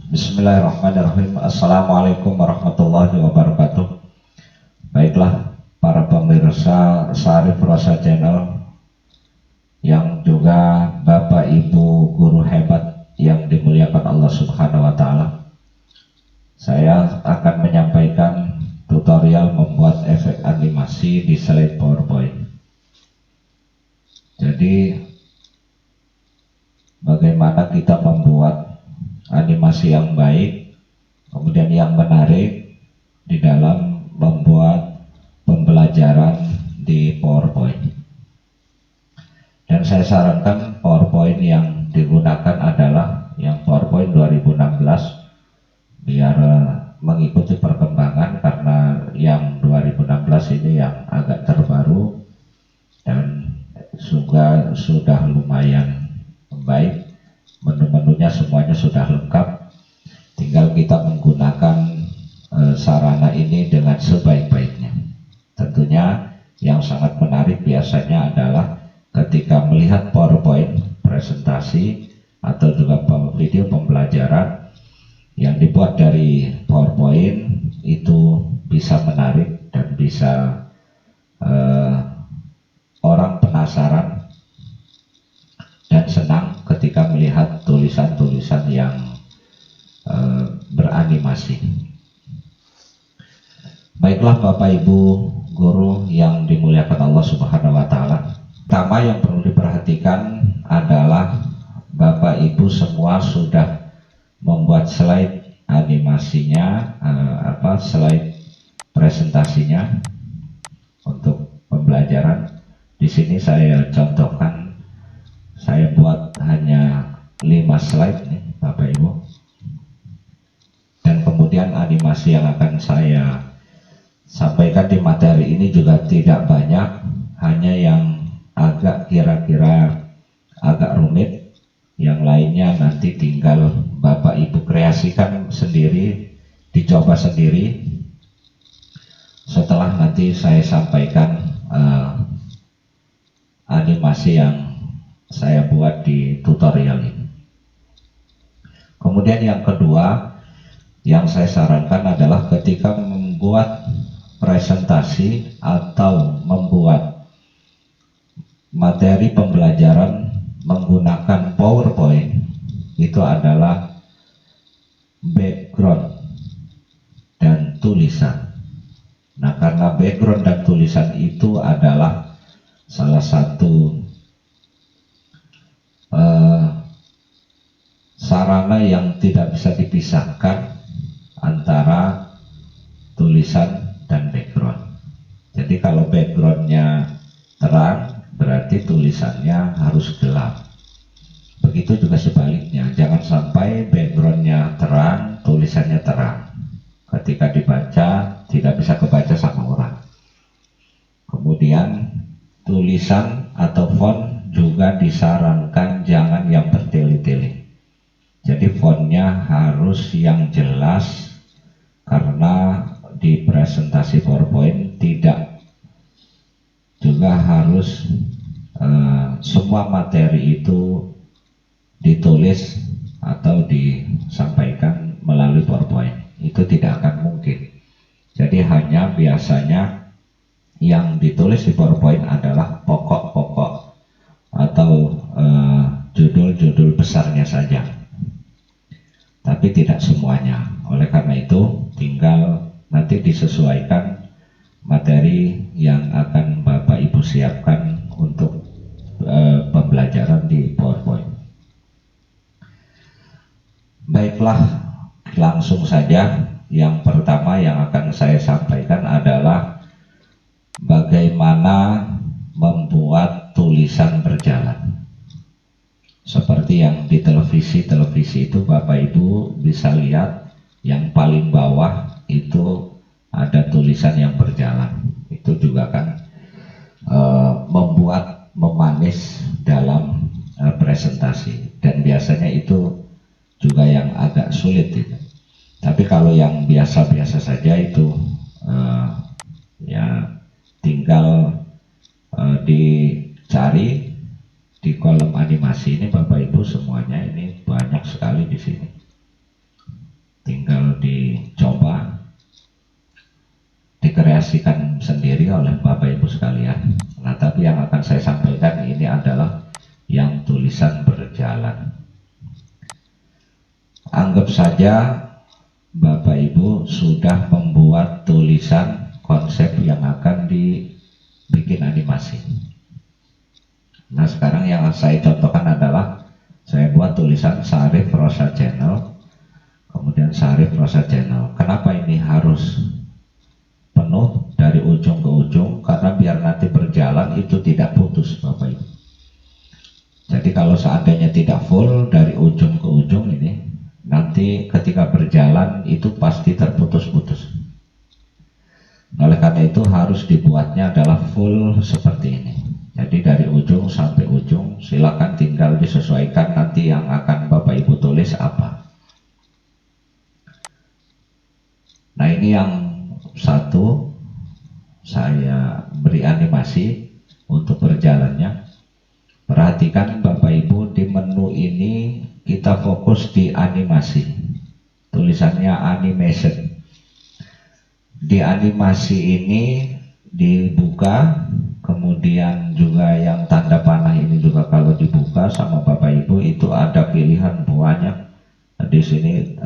Bismillahirrahmanirrahim. Assalamualaikum warahmatullahi wabarakatuh. Baiklah para pemirsa Syarif Rosa Channel yang juga Bapak Ibu guru hebat yang dimuliakan Allah Subhanahu wa taala. Saya akan menyampaikan tutorial membuat efek animasi di slide PowerPoint. Jadi bagaimana kita membuat animasi yang baik, kemudian yang menarik di dalam membuat pembelajaran di PowerPoint. Dan saya sarankan PowerPoint yang digunakan adalah yang PowerPoint 2016 biar mengikuti perkembangan, karena yang 2016 ini yang agak terbaru dan sudah lumayan baik. Menu-menunya semuanya sudah lengkap, tinggal kita menggunakan sarana ini dengan sebaik-baiknya. Tentunya yang sangat menarik biasanya adalah ketika melihat PowerPoint presentasi atau juga video pembelajaran yang dibuat dari PowerPoint itu bisa menarik dan bisa orang penasaran dan senang ketika melihat tulisan-tulisan yang beranimasi. Baiklah Bapak Ibu guru yang dimuliakan Allah Subhanahu wa taala. Pertama yang perlu diperhatikan adalah Bapak Ibu semua sudah membuat slide animasinya, slide presentasinya untuk pembelajaran. Di sini saya contohkan, saya buat hanya 5 slide nih Bapak Ibu. Dan kemudian animasi yang akan saya sampaikan di materi ini juga tidak banyak, hanya yang agak kira-kira agak rumit. Yang lainnya nanti tinggal Bapak Ibu kreasikan sendiri, dicoba sendiri setelah nanti saya sampaikan animasi yang saya buat di tutorial ini. Kemudian yang kedua yang saya sarankan adalah ketika membuat presentasi atau membuat materi pembelajaran menggunakan PowerPoint, itu adalah background dan tulisan. Nah, karena background dan tulisan itu adalah salah satu sarana yang tidak bisa dipisahkan antara tulisan dan background. Jadi kalau backgroundnya terang, berarti tulisannya harus gelap. Begitu juga sebaliknya, jangan sampai backgroundnya terang, tulisannya terang. Ketika dibaca tidak bisa kebaca sama orang. Kemudian tulisan atau font juga disarankan jangan yang bertele-tele. Jadi fontnya harus yang jelas, karena di presentasi PowerPoint tidak juga harus semua materi itu ditulis atau disampaikan melalui PowerPoint. Itu tidak akan mungkin. Jadi hanya biasanya yang ditulis di PowerPoint adalah pokok-pokok atau judul-judul besarnya saja, tapi tidak semuanya. Oleh karena itu tinggal nanti disesuaikan materi yang akan Bapak Ibu siapkan untuk pembelajaran di PowerPoint. Baiklah, langsung saja. Yang pertama yang akan saya sampaikan adalah bagaimana membuat tulisan berjalan. Seperti yang di televisi itu Bapak Ibu bisa lihat, yang paling bawah itu ada tulisan yang berjalan. Itu juga kan membuat memanis dalam presentasi, dan biasanya itu juga yang agak sulit itu. Tapi kalau yang biasa-biasa saja itu ya tinggal dicari di kolom animasi ini Bapak Ibu semuanya, ini banyak sekali di sini. dicoba, dikreasikan sendiri oleh Bapak Ibu sekalian. Nah, tapi yang akan saya sampaikan ini adalah yang tulisan berjalan. Anggap saja Bapak Ibu sudah membuat tulisan konsep yang akan dibikin animasi. Nah, sekarang yang saya contohkan adalah saya buat tulisan Syarif Rosa Channel, kemudian Syarif Rosa Channel. Kenapa ini harus penuh dari ujung ke ujung? Karena biar nanti berjalan itu tidak putus, Bapak Ibu. Jadi kalau seandainya tidak full dari ujung ke ujung ini, nanti ketika berjalan itu pasti terputus-putus. Oleh karena itu harus dibuatnya adalah full seperti ini. Jadi dari ujung sampai ujung, silakan tinggal disesuaikan nanti yang akan Bapak Ibu tulis apa. Nah, ini yang satu saya beri animasi untuk berjalannya. Perhatikan Bapak Ibu, di menu ini kita fokus di animasi, tulisannya animation. Di animasi ini dibuka, kemudian juga yang tanda panah ini juga kalau dibuka sama Bapak Ibu itu ada pilihan banyak. Di sini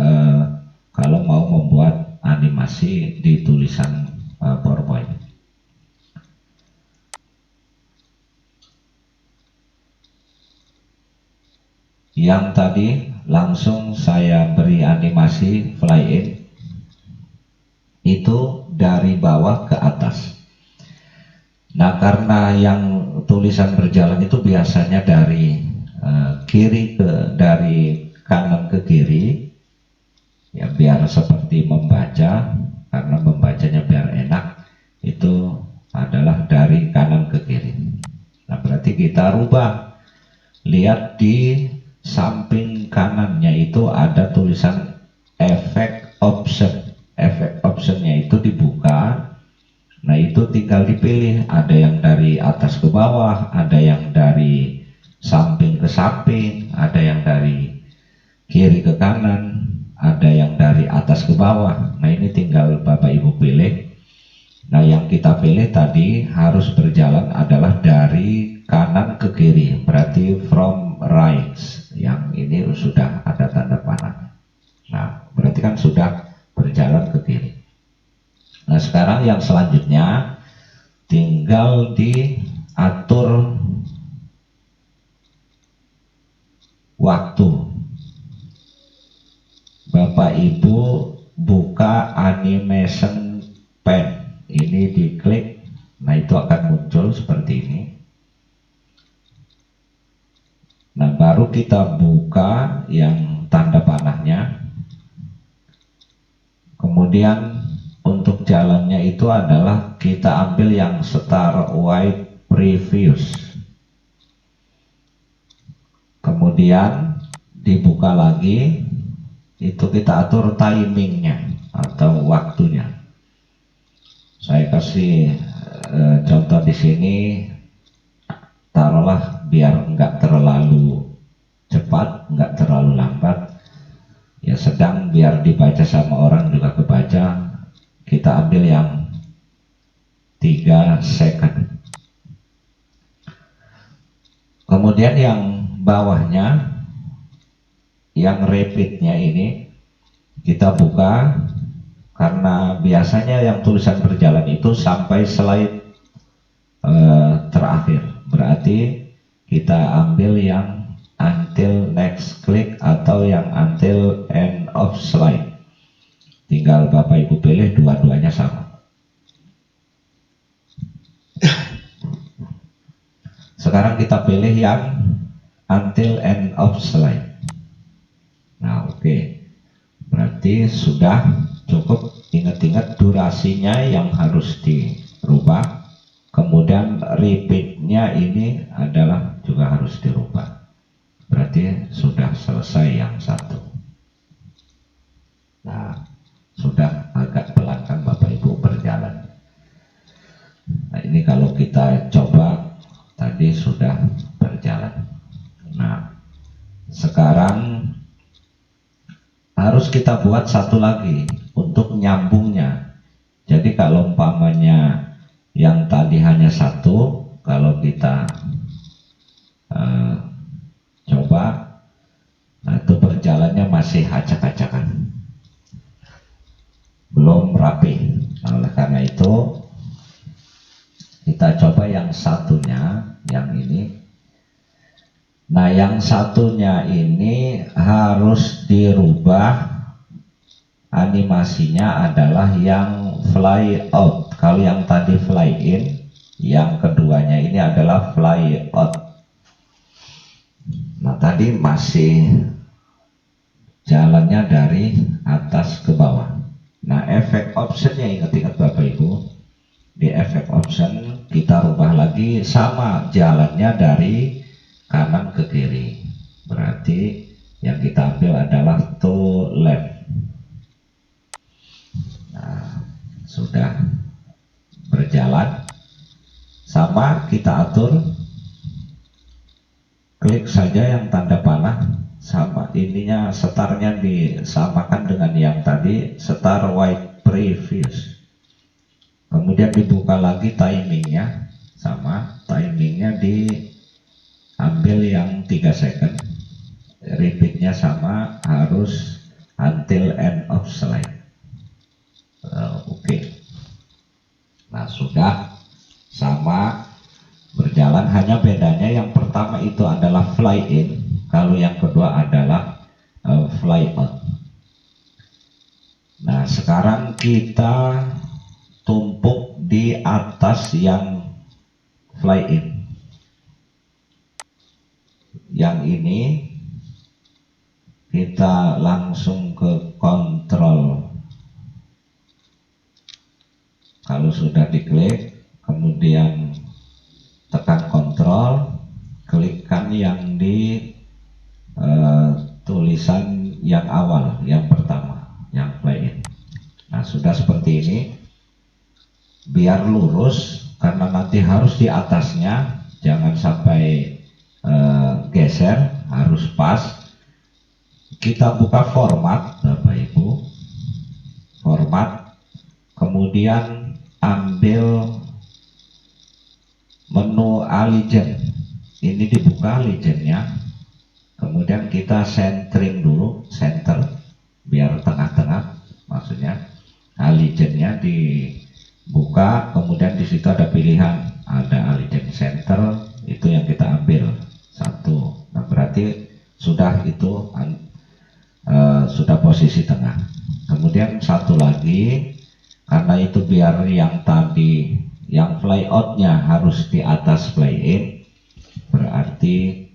kalau mau membuat animasi di tulisan PowerPoint. Yang tadi langsung saya beri animasi fly in itu dari bawah ke atas. Nah, karena yang tulisan berjalan itu biasanya dari dari kanan ke kiri, ya biar seperti membaca, karena membacanya biar enak, itu adalah dari kanan ke kiri. Nah, berarti kita rubah. Lihat di samping kanannya itu ada tulisan efek option. Efek optionnya itu dibuka. Nah, itu tinggal dipilih, ada yang dari atas ke bawah, ada yang dari samping ke samping, ada yang dari kiri ke kanan, ada yang dari atas ke bawah. Nah, ini tinggal Bapak Ibu pilih. Nah, yang kita pilih tadi harus berjalan adalah dari kanan ke kiri, berarti from right. Yang ini sudah ada tanda panah. Nah, berarti kan sudah berjalan ke kiri. Nah, sekarang yang selanjutnya tinggal diatur waktu. Bapak Ibu buka animation pen, ini diklik, nah itu akan muncul seperti ini. Nah, baru kita buka yang tanda panahnya. Kemudian untuk jalannya itu adalah kita ambil yang start white previous. Kemudian dibuka lagi, itu kita atur timingnya atau waktunya. Saya kasih contoh di sini, taruhlah biar enggak terlalu cepat, enggak terlalu lambat, ya sedang biar dibaca sama orang juga kebaca. Kita ambil yang 3 second. Kemudian yang bawahnya, yang repeatnya ini kita buka, karena biasanya yang tulisan berjalan itu sampai slide terakhir. Berarti kita ambil yang until next click atau yang until end of slide. Tinggal Bapak Ibu pilih, dua-duanya sama. Sekarang kita pilih yang until end of slide. Nah, oke. Berarti sudah cukup. Ingat-ingat durasinya yang harus dirubah. Kemudian repeatnya ini adalah juga harus dirubah. Berarti sudah selesai yang satu. Nah, sudah agak pelan kan Bapak Ibu berjalan. Nah, ini kalau kita coba tadi sudah berjalan. Nah, sekarang harus kita buat satu lagi untuk nyambungnya. Jadi kalau umpamanya yang tadi hanya satu, kalau kita coba, nah itu berjalannya masih acak-acakan, belum rapi. Nah, oleh karena itu kita coba yang satunya, yang ini. Nah yang satunya ini harus dirubah, animasinya adalah yang fly out. Kalau yang tadi fly in, yang keduanya ini adalah fly out. Nah tadi masih jalannya dari atas ke bawah. Nah efek optionnya, ingat-ingat Bapak Ibu, di efek option kita rubah lagi sama jalannya dari kanan ke kiri. Berarti yang kita ambil adalah to left. Nah sudah berjalan, sama kita atur, klik saja yang tanda panah, sama ininya setarnya disamakan dengan yang tadi, setar white previous. Kemudian dibuka lagi timingnya, sama timingnya diambil yang 3 second, repeatnya sama, harus until end of slide. Oke. Nah sudah sama berjalan, hanya bedanya yang pertama itu adalah fly in, kalau yang kedua adalah fly out. Nah sekarang kita tumpuk di atas yang fly in. Yang ini kita langsung ke kontrol. Kalau sudah diklik, kemudian tekan kontrol, klikkan yang di tulisan yang awal, yang pertama, yang fly in. Nah sudah seperti ini, biar lurus, karena nanti harus di atasnya, jangan sampai geser, harus pas. Kita buka format Bapak Ibu, format, kemudian ambil menu align, ini dibuka alignnya, kemudian kita centering dulu, center biar tengah-tengah, maksudnya alignnya dibuka, kemudian di situ ada pilihan, ada align center, itu yang kita ambil satu. Nah berarti sudah itu sudah posisi tengah. Kemudian satu lagi, karena itu biar yang tadi yang fly outnya harus di atas fly in, berarti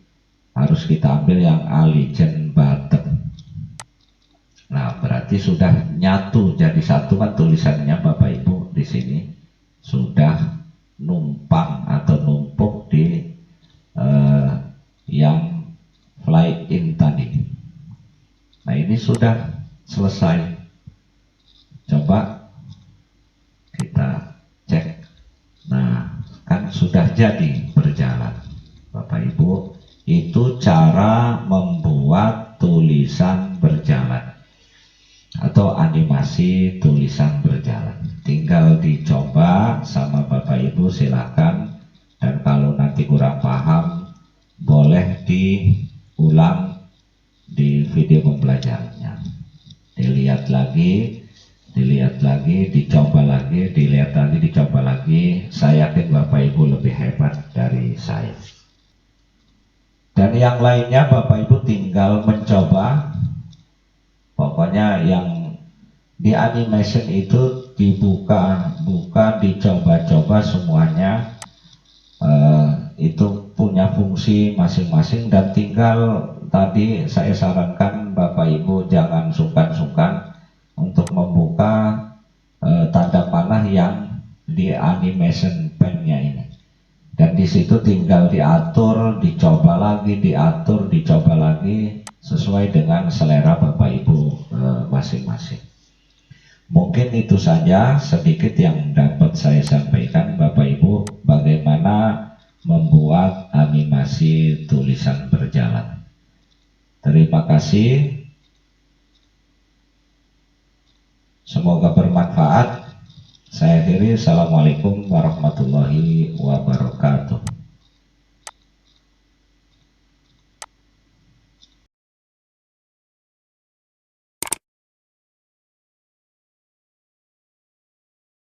harus kita ambil yang align bottom. Nah berarti sudah nyatu jadi satu kan tulisannya Bapak Ibu, di sini sudah numpang atau numpuk di yang fly in tadi. Nah ini sudah selesai. Coba kita cek. Nah kan sudah jadi berjalan Bapak Ibu. Itu cara membuat tulisan berjalan atau animasi tulisan berjalan. Tinggal dicoba sama Bapak Ibu, silakan. Dan kalau nanti kurang paham, boleh diulang di video pembelajarannya, dilihat lagi, dicoba lagi, dilihat lagi, dicoba lagi. Saya yakin Bapak Ibu lebih hebat dari saya. Dan yang lainnya Bapak Ibu tinggal mencoba. Pokoknya yang di animation itu dibuka, dicoba-coba semuanya. Itu punya fungsi masing-masing, dan tinggal tadi saya sarankan Bapak Ibu jangan sungkan-sungkan untuk membuka tanda panah yang di animation pen-nya ini, dan di situ tinggal diatur, dicoba lagi, diatur, dicoba lagi sesuai dengan selera Bapak Ibu masing-masing. Mungkin itu saja sedikit yang dapat saya sampaikan Bapak Ibu, bagaimana membuat animasi tulisan berjalan. Terima kasih. Semoga bermanfaat. Saya akhiri. Assalamualaikum warahmatullahi